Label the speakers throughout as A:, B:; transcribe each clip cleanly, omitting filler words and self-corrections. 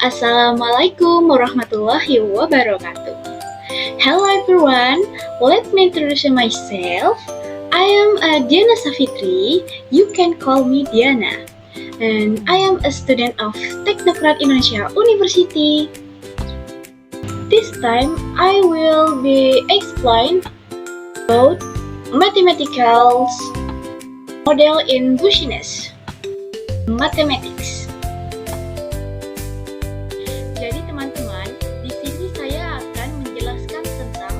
A: Assalamualaikum warahmatullahi wabarakatuh. Hello everyone, let me introduce myself. I am Diana Safitri, you can call me Diana. And I am a student of Teknokrat Indonesia University. This time I will be explain about mathematical model in business, mathematics. Jadi teman-teman, di sini saya akan menjelaskan tentang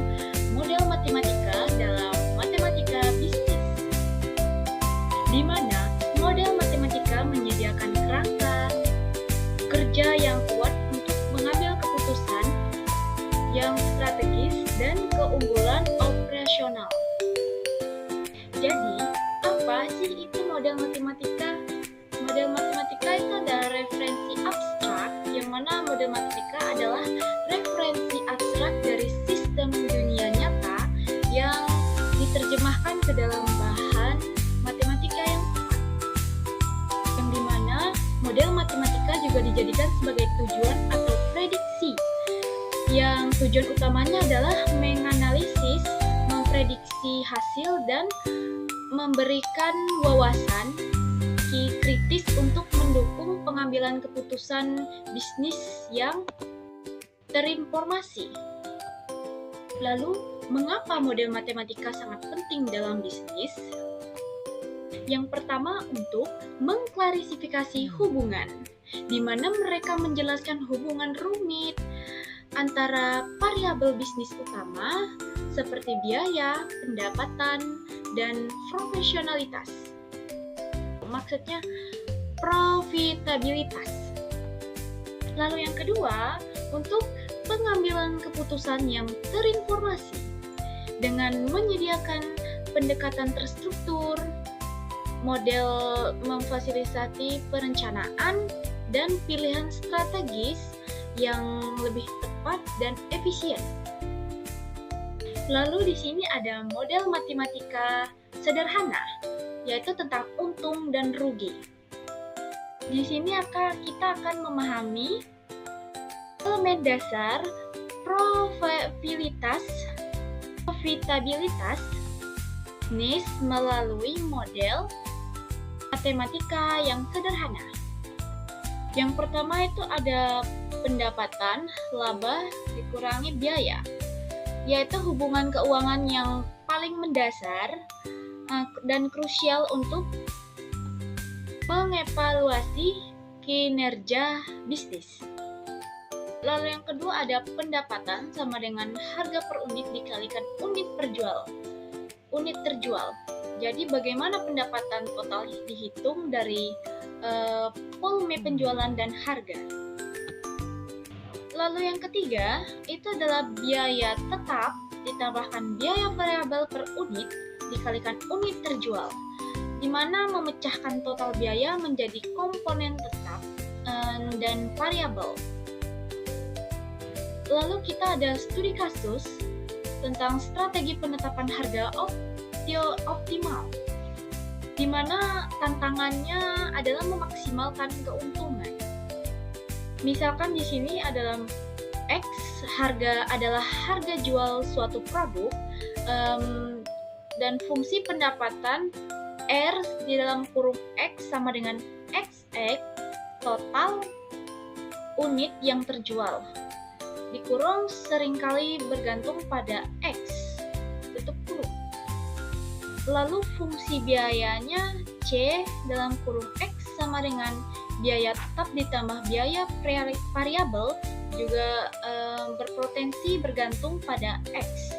A: model matematika dalam matematika bisnis, di mana model matematika menyediakan kerangka kerja yang kuat untuk mengambil keputusan yang strategis dan keunggulan operasional. Jadi, apa sih itu model matematika? Model matematika itu adalah referensi abstrak, yang mana model matematika adalah referensi abstrak dari sistem dunia nyata yang diterjemahkan ke dalam bahan matematika yang tepat. Yang dimana model matematika juga dijadikan sebagai tujuan atau prediksi, yang tujuan utamanya adalah menganalisis, memprediksi hasil, dan memberikan wawasan kritis untuk mendukung pengambilan keputusan bisnis yang terinformasi. Lalu, mengapa model matematika sangat penting dalam bisnis? Yang pertama, untuk mengklarifikasi hubungan, di mana mereka menjelaskan hubungan rumit antara variabel bisnis utama seperti biaya, pendapatan, dan profesionalitas. Maksudnya profitabilitas. Lalu yang kedua, untuk pengambilan keputusan yang terinformasi dengan menyediakan pendekatan terstruktur, model memfasilitasi perencanaan dan pilihan strategis yang lebih tepat dan efisien. Lalu di sini ada model matematika sederhana, yaitu tentang untung dan rugi. Di sini kita akan memahami elemen dasar profitabilitas bisnis melalui model matematika yang sederhana. Yang pertama itu ada pendapatan, laba, dikurangi biaya, yaitu hubungan keuangan yang paling mendasar dan krusial untuk mengevaluasi kinerja bisnis. Lalu yang kedua ada pendapatan sama dengan harga per unit dikalikan unit terjual. Jadi bagaimana pendapatan total dihitung dari volume penjualan dan harga. Lalu yang ketiga itu adalah biaya tetap ditambahkan biaya variabel per unit dikalikan unit terjual, di mana memecahkan total biaya menjadi komponen tetap dan variabel. Lalu kita ada studi kasus tentang strategi penetapan harga optimal, di mana tantangannya adalah memaksimalkan keuntungan. Misalkan di sini adalah X, harga adalah harga jual suatu produk, dan fungsi pendapatan R di dalam kurung X sama dengan XX total unit yang terjual. Dikurung seringkali bergantung pada X, tutup kurung. Lalu fungsi biayanya C dalam kurung X sama dengan biaya tetap ditambah biaya variabel juga berpotensi bergantung pada X.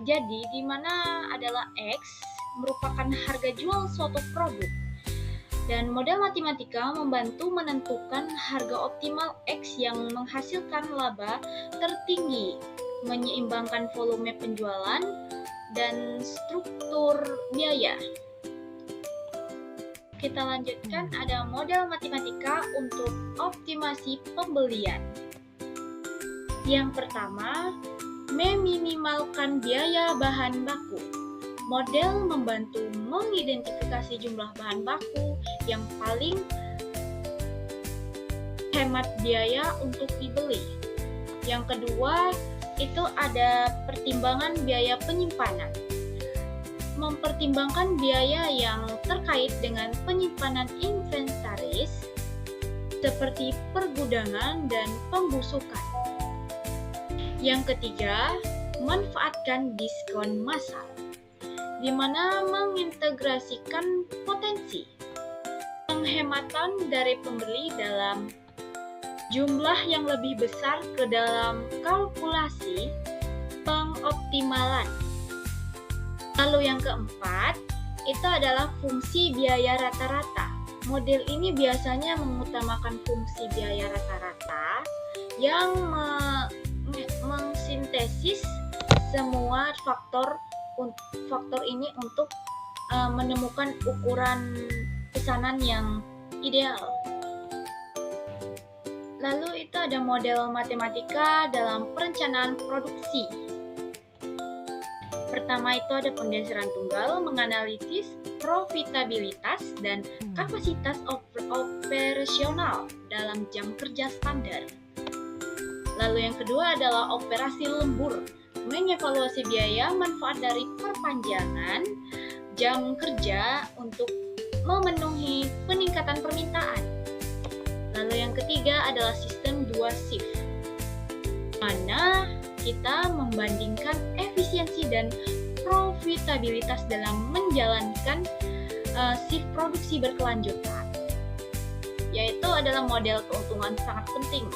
A: Jadi, di mana adalah X merupakan harga jual suatu produk. Dan model matematika membantu menentukan harga optimal X yang menghasilkan laba tertinggi, menyeimbangkan volume penjualan dan struktur biaya. Kita lanjutkan, ada model matematika untuk optimasi pembelian. Yang pertama, meminimalkan biaya bahan baku. Model membantu mengidentifikasi jumlah bahan baku yang paling hemat biaya untuk dibeli. Yang kedua, itu ada pertimbangan biaya penyimpanan. Mempertimbangkan biaya yang terkait dengan penyimpanan inventaris seperti pergudangan dan pembusukan. Yang ketiga, manfaatkan diskon massal, di mana mengintegrasikan potensi penghematan dari pembeli dalam jumlah yang lebih besar ke dalam kalkulasi pengoptimalan. Lalu yang keempat, itu adalah fungsi biaya rata-rata. Model ini biasanya mengutamakan fungsi biaya rata-rata yang mengsintesis semua faktor ini untuk menemukan ukuran pesanan yang ideal. Lalu itu ada model matematika dalam perencanaan produksi. Pertama itu ada penggeseran tunggal, menganalisis profitabilitas dan kapasitas operasional dalam jam kerja standar. Lalu yang kedua adalah operasi lembur, mengevaluasi biaya manfaat dari perpanjangan jam kerja untuk memenuhi peningkatan permintaan. Lalu yang ketiga adalah sistem 2 shift, mana kita membandingkan efisiensi dan profitabilitas dalam menjalankan shift produksi berkelanjutan. Yaitu adalah model keuntungan sangat penting.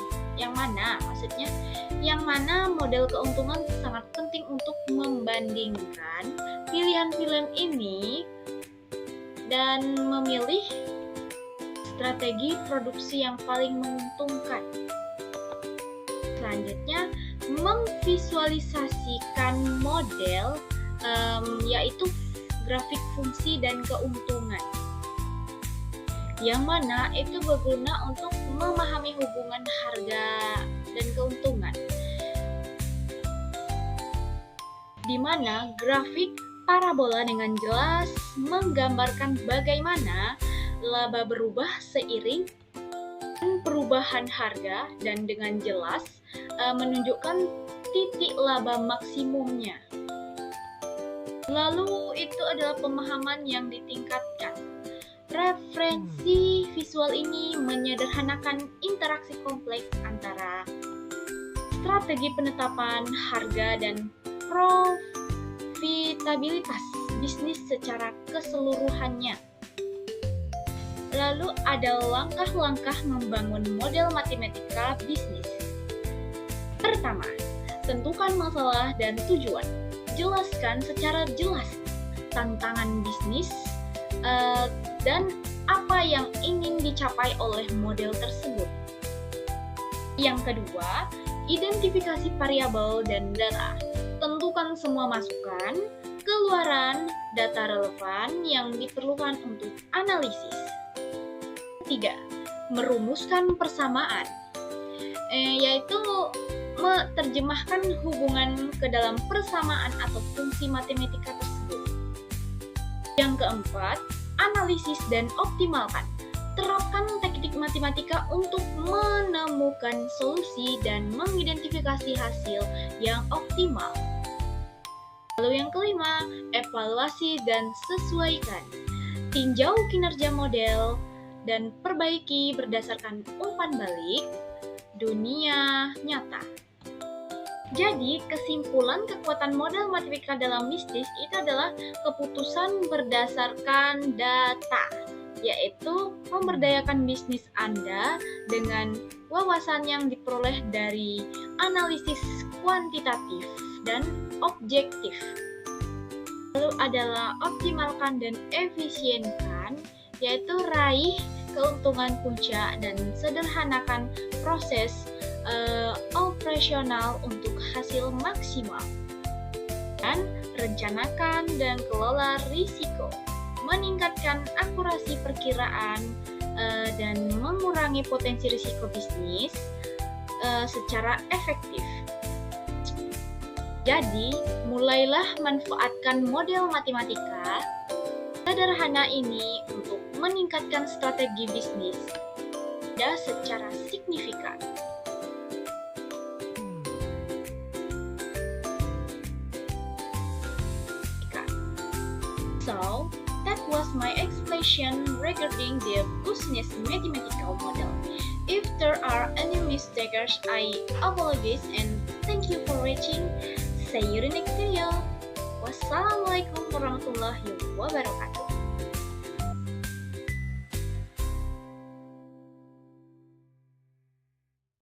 A: Yang mana model keuntungan sangat penting untuk membandingkan pilihan-pilihan ini dan memilih strategi produksi yang paling menguntungkan. Selanjutnya, memvisualisasikan model yaitu grafik fungsi dan keuntungan, yang mana itu berguna untuk memahami hubungan harga dan keuntungan, di mana grafik parabola dengan jelas menggambarkan bagaimana laba berubah seiring perubahan harga dan dengan jelas menunjukkan titik laba maksimumnya. Lalu itu adalah pemahaman yang ditingkatkan. Referensi visual ini menyederhanakan interaksi kompleks antara strategi penetapan harga dan profitabilitas bisnis secara keseluruhannya. Lalu ada langkah-langkah membangun model matematika bisnis. Pertama, tentukan masalah dan tujuan. Jelaskan secara jelas tantangan bisnis dan apa yang ingin dicapai oleh model tersebut. Yang kedua, identifikasi variabel dan data. Tentukan semua masukan, keluaran, data relevan yang diperlukan untuk analisis. Ketiga, merumuskan persamaan, yaitu menerjemahkan hubungan ke dalam persamaan atau fungsi matematika tersebut. Yang keempat, analisis dan optimalkan. Terapkan teknik matematika untuk menemukan solusi dan mengidentifikasi hasil yang optimal. Lalu yang kelima, evaluasi dan sesuaikan. Tinjau kinerja model dan perbaiki berdasarkan umpan balik dunia nyata. Jadi, kesimpulan kekuatan model matematika dalam bisnis itu adalah keputusan berdasarkan data, yaitu memberdayakan bisnis Anda dengan wawasan yang diperoleh dari analisis kuantitatif dan objektif. Lalu adalah optimalkan dan efisienkan, yaitu raih keuntungan puncak dan sederhanakan proses operasional untuk hasil maksimal. Dan rencanakan dan kelola risiko, meningkatkan akurasi perkiraan dan mengurangi potensi risiko bisnis secara efektif. Jadi, mulailah manfaatkan model matematika sederhana ini untuk meningkatkan strategi bisnis berbeda secara signifikan. So, that was my explanation regarding the business mathematical model. If there are any mistakes, I apologize and thank you for watching. See you in the next video. Wassalamualaikum warahmatullahi wabarakatuh.